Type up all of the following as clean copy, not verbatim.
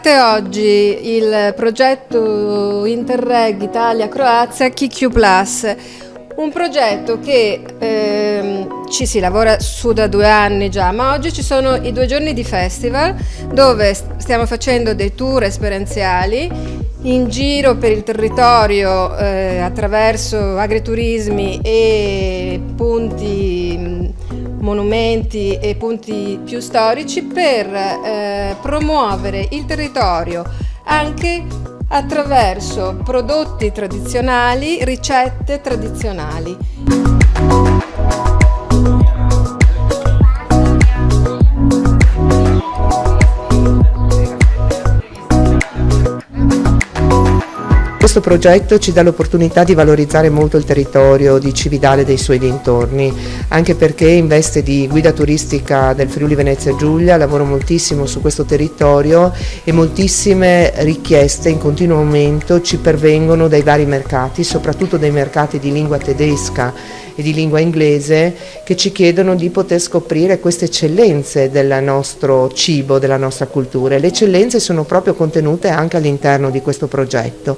parte oggi il progetto Interreg Italia-Croazia QQ Plus, un progetto che ci si lavora su da 2 anni già, ma oggi ci sono i 2 giorni di festival dove stiamo facendo dei tour esperienziali in giro per il territorio attraverso agriturismi e punti, monumenti e punti più storici per promuovere il territorio anche attraverso prodotti tradizionali, ricette tradizionali. Questo progetto ci dà l'opportunità di valorizzare molto il territorio di Cividale e dei suoi dintorni, anche perché in veste di guida turistica del Friuli Venezia Giulia lavoro moltissimo su questo territorio e moltissime richieste in continuo aumento ci pervengono dai vari mercati, soprattutto dai mercati di lingua tedesca e di lingua inglese, che ci chiedono di poter scoprire queste eccellenze del nostro cibo, della nostra cultura, e le eccellenze sono proprio contenute anche all'interno di questo progetto.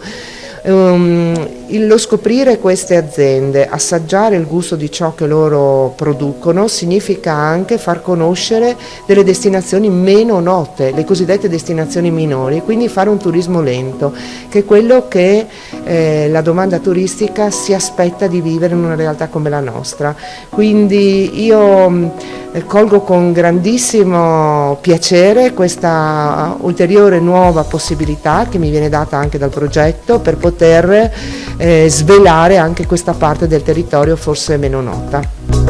Lo scoprire queste aziende, assaggiare il gusto di ciò che loro producono, significa anche far conoscere delle destinazioni meno note, le cosiddette destinazioni minori, quindi fare un turismo lento, che è quello che la domanda turistica si aspetta di vivere in una realtà come la nostra. Quindi io colgo con grandissimo piacere questa ulteriore nuova possibilità che mi viene data anche dal progetto per poter svelare anche questa parte del territorio forse meno nota.